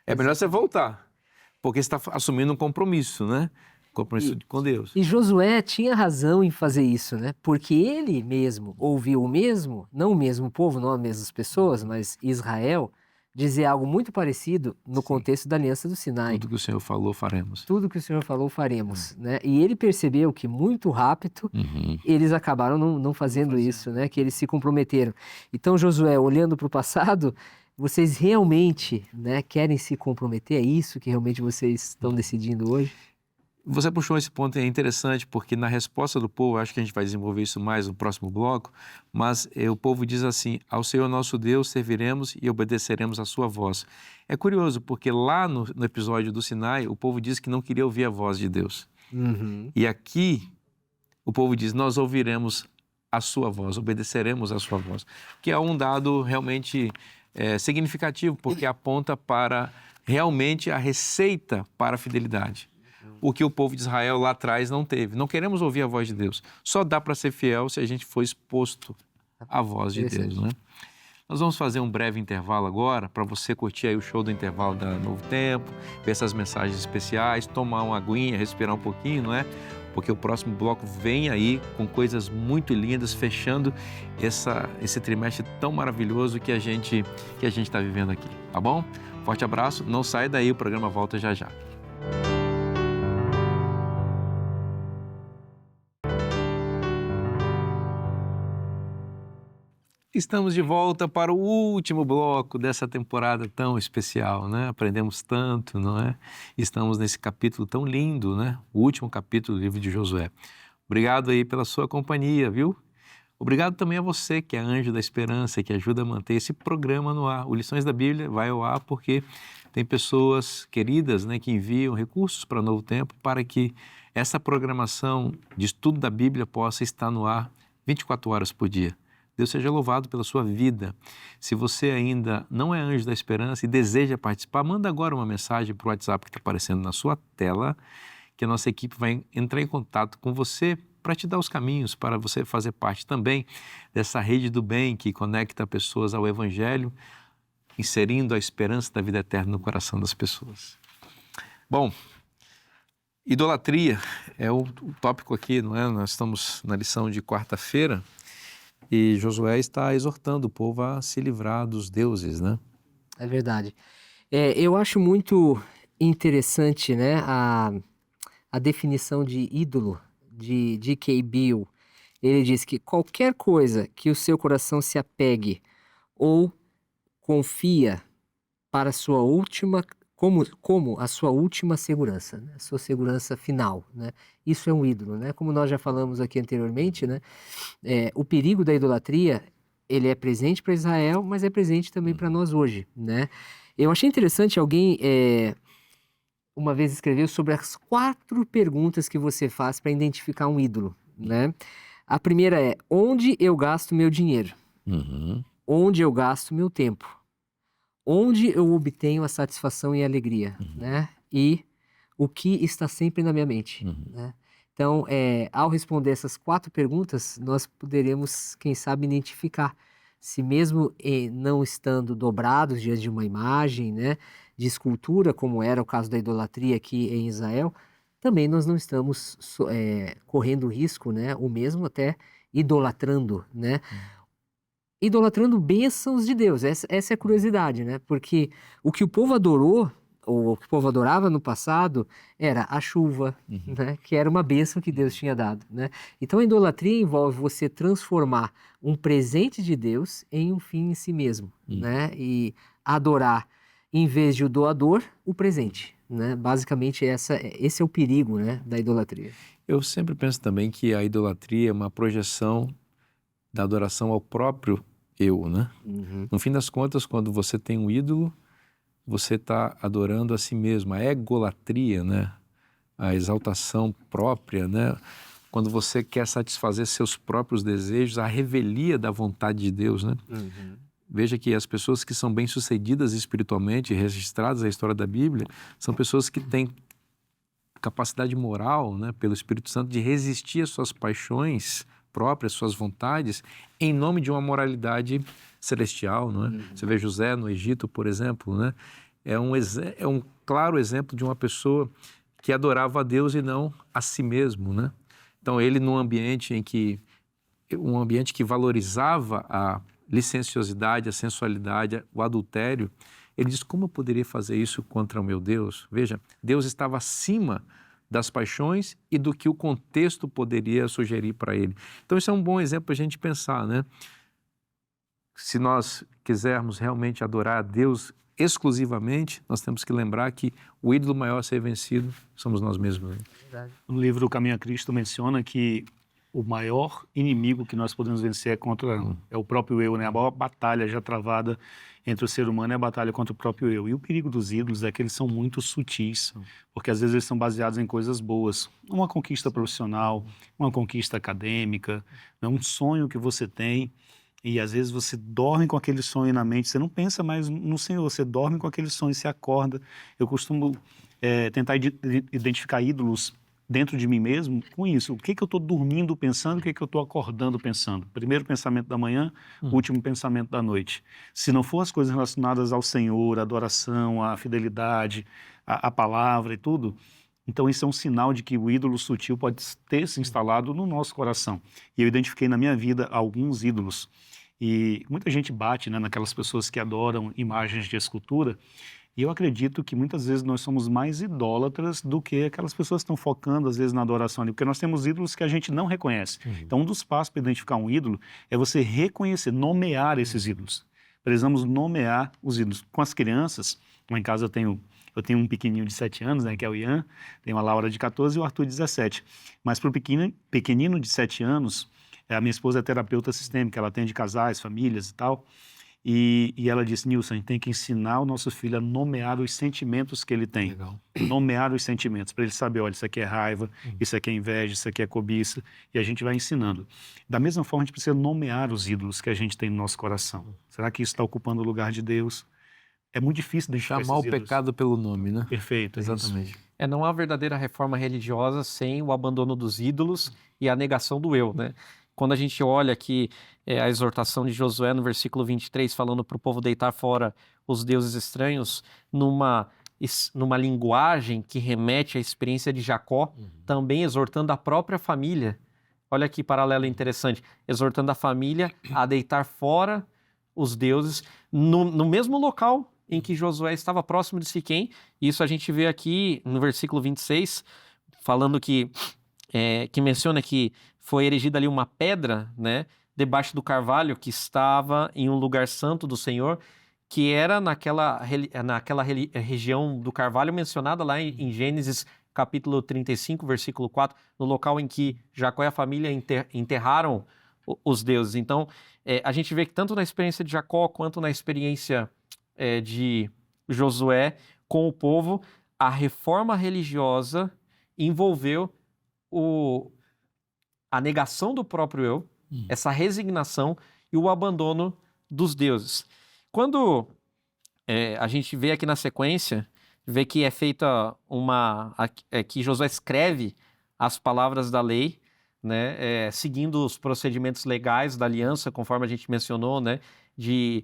É melhor você voltar, porque você está assumindo um compromisso, né? Compromisso com Deus. E Josué tinha razão em fazer isso, né? Porque ele mesmo ouviu o mesmo, não o mesmo povo, não as mesmas pessoas, mas Israel, dizer algo muito parecido no contexto da Aliança do Sinai. Tudo que o Senhor falou, faremos. Tudo que o Senhor falou, faremos, né? E ele percebeu que muito rápido eles acabaram não fazendo isso, né? Que eles se comprometeram. Então, Josué, olhando para o passado, vocês realmente, né, querem se comprometer? É isso que realmente vocês estão decidindo hoje? Você puxou esse ponto, é interessante, porque na resposta do povo, acho que a gente vai desenvolver isso mais no próximo bloco, mas o povo diz assim: ao Senhor nosso Deus serviremos e obedeceremos a sua voz. É curioso, porque lá no episódio do Sinai, o povo diz que não queria ouvir a voz de Deus. E aqui, o povo diz: nós ouviremos a sua voz, obedeceremos a sua voz. Que é um dado realmente significativo, porque aponta para realmente a receita para a fidelidade. O que o povo de Israel lá atrás não teve. Não queremos ouvir a voz de Deus. Só dá para ser fiel se a gente for exposto à voz de Deus, né? Nós vamos fazer um breve intervalo agora, para você curtir aí o show do intervalo da Novo Tempo, ver essas mensagens especiais, tomar uma aguinha, respirar um pouquinho, não é? Porque o próximo bloco vem aí com coisas muito lindas, fechando esse trimestre tão maravilhoso que a gente está vivendo aqui, tá bom? Forte abraço, não sai daí, o programa volta já já. Estamos de volta para o último bloco dessa temporada tão especial, né? Aprendemos tanto, não é? Estamos nesse capítulo tão lindo, né? O último capítulo do livro de Josué. Obrigado aí pela sua companhia, viu? Obrigado também a você que é anjo da esperança, que ajuda a manter esse programa no ar. O Lições da Bíblia vai ao ar porque tem pessoas queridas, né, que enviam recursos para Novo Tempo para que essa programação de estudo da Bíblia possa estar no ar 24 horas por dia. Deus seja louvado pela sua vida. Se você ainda não é anjo da esperança e deseja participar, manda agora uma mensagem para o WhatsApp que está aparecendo na sua tela, que a nossa equipe vai entrar em contato com você para te dar os caminhos para você fazer parte também dessa rede do bem que conecta pessoas ao Evangelho, inserindo a esperança da vida eterna no coração das pessoas. Bom, idolatria é o tópico aqui, não é? Nós estamos na lição de quarta-feira, e Josué está exortando o povo a se livrar dos deuses, né? É verdade. Eu acho muito interessante, né, a definição de ídolo de D.K. Beale. Ele diz que qualquer coisa que o seu coração se apegue ou confia para a sua última, como a sua última segurança, né? A sua segurança final, né? Isso é um ídolo, né? Como nós já falamos aqui anteriormente, né? O perigo da idolatria, ele é presente para Israel, mas é presente também para nós hoje, né? Eu achei interessante alguém uma vez escreveu sobre as 4 perguntas que você faz para identificar um ídolo, né? A primeira é: onde eu gasto meu dinheiro? Onde eu gasto meu tempo? Onde eu obtenho a satisfação e a alegria, né? E o que está sempre na minha mente, né? Então, ao responder essas 4 perguntas, nós poderemos, quem sabe, identificar se mesmo não estando dobrados diante de uma imagem, né, de escultura, como era o caso da idolatria aqui em Israel, também nós não estamos correndo risco, né, ou mesmo até idolatrando, né? Idolatrando bênçãos de Deus. Essa é a curiosidade, né? Porque o que o povo adorou, ou o que o povo adorava no passado, era a chuva, né? Que era uma bênção que Deus tinha dado, né? Então a idolatria envolve você transformar um presente de Deus em um fim em si mesmo, né? E adorar, em vez de o doador, o presente, né? Basicamente esse é o perigo, né, da idolatria. Eu sempre penso também que a idolatria é uma projeção da adoração ao próprio eu, né? No fim das contas, quando você tem um ídolo, você está adorando a si mesmo. A egolatria, né? A exaltação própria, né? Quando você quer satisfazer seus próprios desejos, a revelia da vontade de Deus, né? Veja que as pessoas que são bem-sucedidas espiritualmente, registradas na história da Bíblia, são pessoas que têm capacidade moral, né, pelo Espírito Santo, de resistir às suas paixões próprias, suas vontades, em nome de uma moralidade celestial, não é? Você vê José no Egito, por exemplo, né? É um claro exemplo de uma pessoa que adorava a Deus e não a si mesmo, né? Então ele um ambiente que valorizava a licenciosidade, a sensualidade, o adultério, ele diz: como eu poderia fazer isso contra o meu Deus? Veja, Deus estava acima das paixões e do que o contexto poderia sugerir para ele. Então isso é um bom exemplo para a gente pensar, né? Se nós quisermos realmente adorar a Deus exclusivamente, nós temos que lembrar que o ídolo maior a ser vencido somos nós mesmos. Verdade. No livro O Caminho a Cristo menciona que o maior inimigo que nós podemos vencer é o próprio eu, né? A maior batalha já travada entre o ser humano é a batalha contra o próprio eu. E o perigo dos ídolos é que eles são muito sutis, porque às vezes eles são baseados em coisas boas. Uma conquista profissional, uma conquista acadêmica, um sonho que você tem. E às vezes você dorme com aquele sonho na mente, você não pensa mais no Senhor, você dorme com aquele sonho, você acorda. Eu costumo tentar identificar ídolos dentro de mim mesmo com isso. O que eu estou dormindo pensando, o que eu estou acordando pensando? Primeiro pensamento da manhã, último pensamento da noite. Se não for as coisas relacionadas ao Senhor, a adoração, a fidelidade, a palavra e tudo, então isso é um sinal de que o ídolo sutil pode ter se instalado no nosso coração. E eu identifiquei na minha vida alguns ídolos. E muita gente bate, né, naquelas pessoas que adoram imagens de escultura. E eu acredito que muitas vezes nós somos mais idólatras do que aquelas pessoas que estão focando, às vezes, na adoração ali, porque nós temos ídolos que a gente não reconhece. Então, um dos passos para identificar um ídolo é você reconhecer, nomear esses ídolos. Precisamos nomear os ídolos. Com as crianças, lá em casa eu tenho um pequenininho de 7 anos, né, que é o Ian, tem uma Laura de 14 e o Arthur de 17. Mas para o pequenino de 7 anos, a minha esposa é terapeuta sistêmica, ela atende casais, famílias e tal. E ela disse: Nilson, a gente tem que ensinar o nosso filho a nomear os sentimentos que ele tem. Legal. Nomear os sentimentos, para ele saber, olha, isso aqui é raiva, isso aqui é inveja, isso aqui é cobiça, e a gente vai ensinando. Da mesma forma, a gente precisa nomear os ídolos que a gente tem no nosso coração. Será que isso está ocupando o lugar de Deus? É muito difícil identificar Chamar o esses ídolos. pecado pelo nome, né? Perfeito, Exatamente. Não há verdadeira reforma religiosa sem o abandono dos ídolos e a negação do eu, né? Quando a gente olha aqui a exortação de Josué no versículo 23, falando para o povo deitar fora os deuses estranhos, numa linguagem que remete à experiência de Jacó, também exortando a própria família. Olha que paralelo interessante. Exortando a família a deitar fora os deuses no mesmo local em que Josué estava próximo de Siquém. Isso a gente vê aqui no versículo 26, falando que menciona que foi erigida ali uma pedra, né, debaixo do carvalho que estava em um lugar santo do Senhor, que era naquela região do carvalho mencionada lá em Gênesis capítulo 35, versículo 4, no local em que Jacó e a família enterraram os deuses. Então, a gente vê que tanto na experiência de Jacó quanto na experiência de Josué com o povo, a reforma religiosa envolveu a negação do próprio eu, essa resignação e o abandono dos deuses. Quando a gente vê aqui na sequência, vê que é feita que Josué escreve as palavras da lei, né, seguindo os procedimentos legais da aliança, conforme a gente mencionou, né, de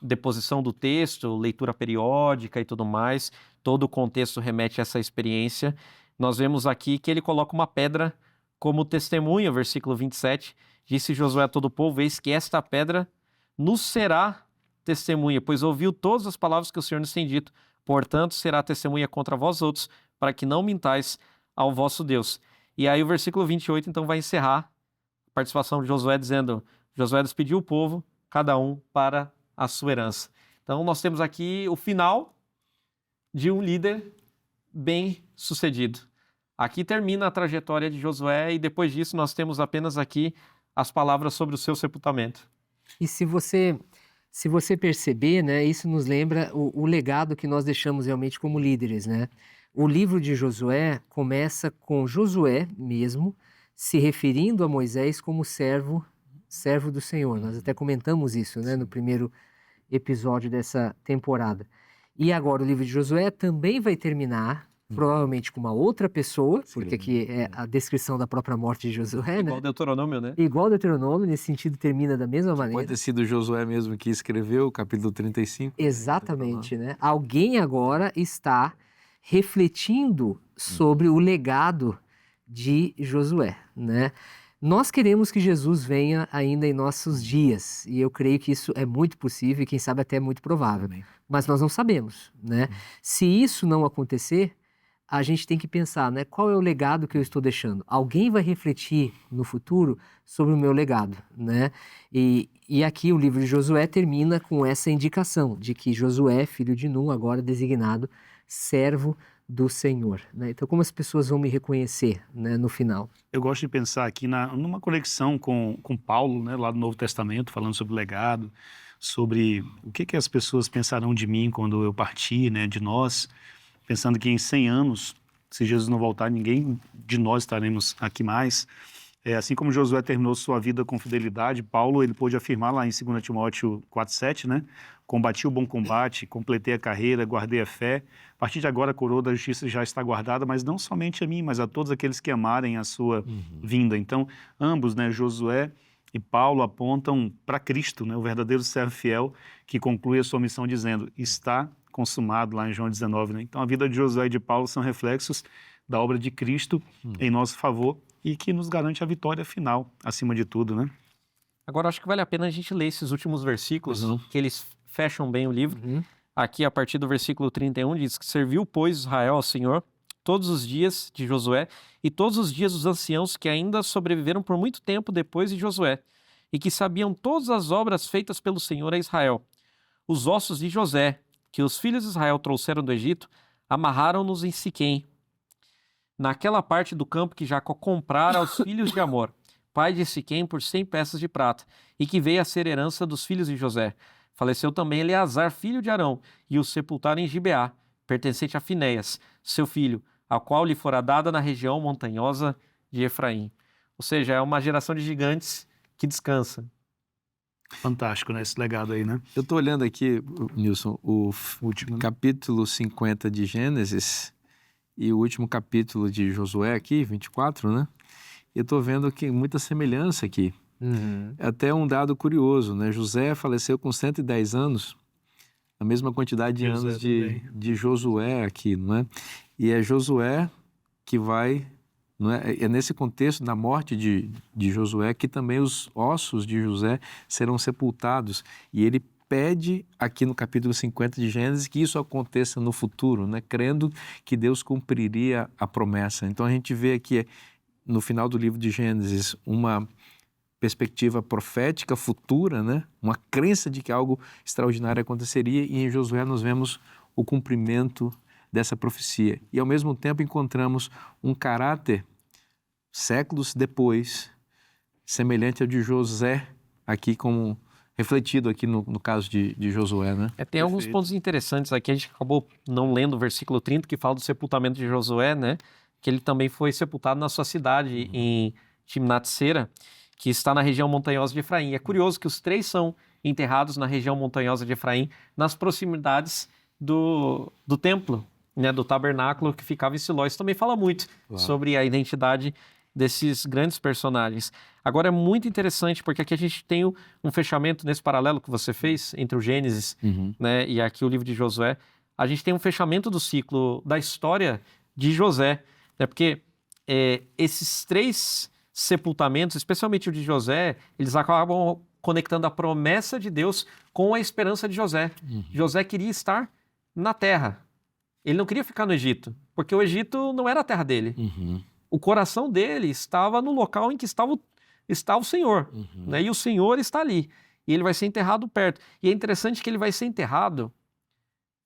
deposição do texto, leitura periódica e tudo mais. Todo o contexto remete a essa experiência. Nós vemos aqui que ele coloca uma pedra como testemunha, versículo 27, disse Josué a todo o povo: eis que esta pedra nos será testemunha, pois ouviu todas as palavras que o Senhor nos tem dito, portanto será testemunha contra vós outros, para que não mintais ao vosso Deus. E aí o versículo 28 então vai encerrar a participação de Josué, dizendo: Josué despediu o povo, cada um para a sua herança. Então nós temos aqui o final de um líder bem sucedido. Aqui termina a trajetória de Josué e depois disso nós temos apenas aqui as palavras sobre o seu sepultamento. E se você perceber, né, isso nos lembra o legado que nós deixamos realmente como líderes, né? O livro de Josué começa com Josué mesmo se referindo a Moisés como servo do Senhor. Nós até comentamos isso, né, no primeiro episódio dessa temporada. E agora o livro de Josué também vai terminar provavelmente com uma outra pessoa, porque aqui é a descrição da própria morte de Josué, né? Igual Deuteronômio, né? Igual Deuteronômio, nesse sentido termina da mesma maneira. Pode ter sido Josué mesmo que escreveu o capítulo 35. Exatamente, né? Alguém agora está refletindo sobre o legado de Josué, né? Nós queremos que Jesus venha ainda em nossos dias, e eu creio que isso é muito possível e quem sabe até muito provável, Amém. mas nós não sabemos, né? Se isso não acontecer, a gente tem que pensar, né? Qual é o legado que eu estou deixando? Alguém vai refletir no futuro sobre o meu legado, né? E aqui o livro de Josué termina com essa indicação de que Josué, filho de Nun, agora designado servo do Senhor, né? Então, como as pessoas vão me reconhecer, né, no final? Eu gosto de pensar aqui numa conexão com Paulo, né, lá do Novo Testamento, falando sobre o legado, sobre o que as pessoas pensarão de mim quando eu partir, né, de nós, pensando que em 100 anos, se Jesus não voltar, ninguém de nós estaremos aqui mais. Assim como Josué terminou sua vida com fidelidade, Paulo ele pôde afirmar lá em 2 Timóteo 4,7, né? Combati o bom combate, completei a carreira, guardei a fé. A partir de agora a coroa da justiça já está guardada, mas não somente a mim, mas a todos aqueles que amarem a sua vinda. Então, ambos, né, Josué e Paulo apontam para Cristo, né, o verdadeiro servo fiel, que conclui a sua missão dizendo, está consumado, lá em João 19. Né? Então, a vida de Josué e de Paulo são reflexos da obra de Cristo em nosso favor, e que nos garante a vitória final, acima de tudo, né? Agora, acho que vale a pena a gente ler esses últimos versículos, Uhum. que eles fecham bem o livro. Aqui, a partir do versículo 31, diz que serviu, pois, Israel ao Senhor todos os dias de Josué e todos os dias dos anciãos que ainda sobreviveram por muito tempo depois de Josué e que sabiam todas as obras feitas pelo Senhor a Israel. Os ossos de José, que os filhos de Israel trouxeram do Egito, amarraram-nos em Siquém, naquela parte do campo que Jacó comprara aos filhos de Amor, pai de Siquém, por 100 peças de prata, e que veio a ser herança dos filhos de José. Faleceu também Eleazar, filho de Arão, e o sepultaram em Gibeá, pertencente a Finéias, seu filho, ao qual lhe fora dada na região montanhosa de Efraim. Ou seja, é uma geração de gigantes que descansa. Fantástico, né? Esse legado aí, né? Eu estou olhando aqui, Nilson, o Último, né? capítulo 50 de Gênesis e o último capítulo de Josué aqui, 24, né? Eu estou vendo que muita semelhança aqui. É até um dado curioso, né? José faleceu com 110 anos, a mesma quantidade de José anos também. de Josué aqui, não é? E é Josué que vai, não é? É nesse contexto da morte de Josué que também os ossos de José serão sepultados. E ele pede aqui no capítulo 50 de Gênesis que isso aconteça no futuro, né? Crendo que Deus cumpriria a promessa. Então a gente vê aqui no final do livro de Gênesis uma perspectiva profética futura, né? Uma crença de que algo extraordinário aconteceria, e em Josué nós vemos o cumprimento dessa profecia. E ao mesmo tempo encontramos um caráter séculos depois semelhante ao de José, aqui como refletido aqui no caso de Josué, né? Tem alguns Perfeito. pontos interessantes aqui. A gente acabou não lendo o versículo 30, que fala do sepultamento de Josué, né? Que ele também foi sepultado na sua cidade, em Timnat-Sera, que está na região montanhosa de Efraim. É curioso que os três são enterrados na região montanhosa de Efraim, nas proximidades do templo, né? Do tabernáculo que ficava em Siló. Isso também fala muito sobre a identidade desses grandes personagens. Agora é muito interessante porque aqui a gente tem um fechamento nesse paralelo que você fez entre o Gênesis, né, e aqui o livro de Josué. A gente tem um fechamento do ciclo da história de José, né, porque esses três sepultamentos, especialmente o de José, eles acabam conectando a promessa de Deus com a esperança de José. José queria estar na terra. Ele não queria ficar no Egito, porque o Egito não era a terra dele. O coração dele estava no local em que está o Senhor, né? E o Senhor está ali. E ele vai ser enterrado perto. E é interessante que ele vai ser enterrado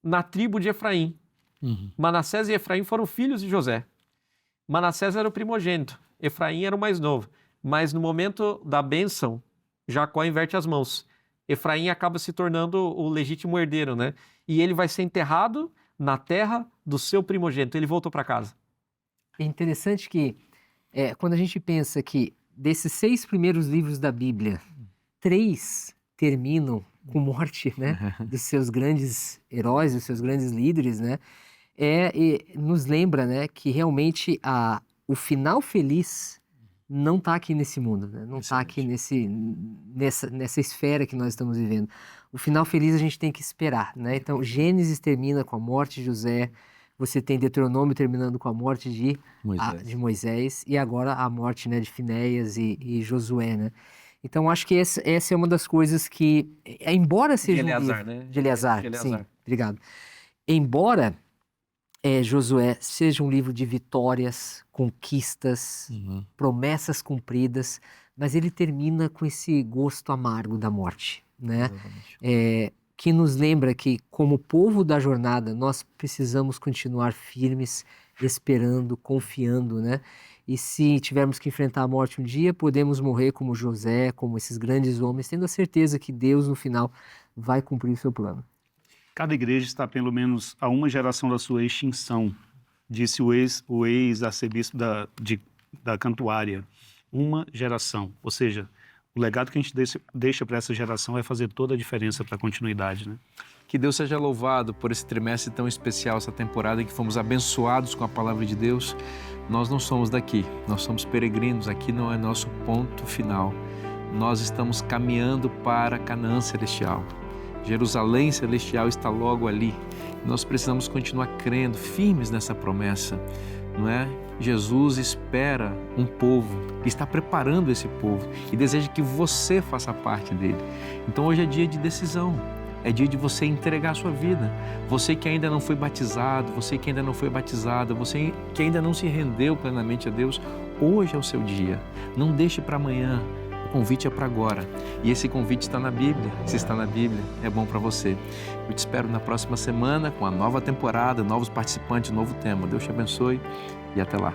na tribo de Efraim. Manassés e Efraim foram filhos de José. Manassés era o primogênito, Efraim era o mais novo. Mas no momento da bênção, Jacó inverte as mãos. Efraim acaba se tornando o legítimo herdeiro, né? E ele vai ser enterrado na terra do seu primogênito. Ele voltou para casa. É interessante que, quando a gente pensa que desses 6 primeiros livros da Bíblia, 3 terminam com morte, né, dos seus grandes heróis, dos seus grandes líderes, né, nos lembra, né, que realmente o final feliz não está aqui nesse mundo, né, não está aqui nessa esfera que nós estamos vivendo. O final feliz a gente tem que esperar, né? Então, Gênesis termina com a morte de José. você tem Deuteronômio terminando com a morte de Moisés. Moisés e agora a morte, né, de Finéias e Josué, né? Então acho que essa é uma das coisas que, embora seja um Eleazar, livro né? de Eleazar, De sim, Eleazar. obrigado. Embora Josué seja um livro de vitórias, conquistas, Uhum. promessas cumpridas, mas ele termina com esse gosto amargo da morte, né? Exatamente. Que nos lembra que, como povo da jornada, nós precisamos continuar firmes, esperando, confiando, né? E se tivermos que enfrentar a morte um dia, podemos morrer como José, como esses grandes homens, tendo a certeza que Deus, no final, vai cumprir o seu plano. Cada igreja está pelo menos a uma geração da sua extinção, disse o ex-arcebispo da Cantuária. Uma geração, ou seja, o legado que a gente deixa para essa geração vai fazer toda a diferença para a continuidade, né? Que Deus seja louvado por esse trimestre tão especial, essa temporada em que fomos abençoados com a palavra de Deus. Nós não somos daqui, nós somos peregrinos, aqui não é nosso ponto final. Nós estamos caminhando para Canaã Celestial. Jerusalém Celestial está logo ali. Nós precisamos continuar crendo, firmes nessa promessa, não é? Jesus espera um povo, Ele está preparando esse povo e deseja que você faça parte dele. Então hoje é dia de decisão, é dia de você entregar a sua vida. Você que ainda não foi batizado, você que ainda não foi batizada, você que ainda não se rendeu plenamente a Deus, hoje é o seu dia. Não deixe para amanhã, o convite é para agora. E esse convite está na Bíblia. Se está na Bíblia, é bom para você. Eu te espero na próxima semana com a nova temporada, novos participantes, novo tema. Deus te abençoe e até lá.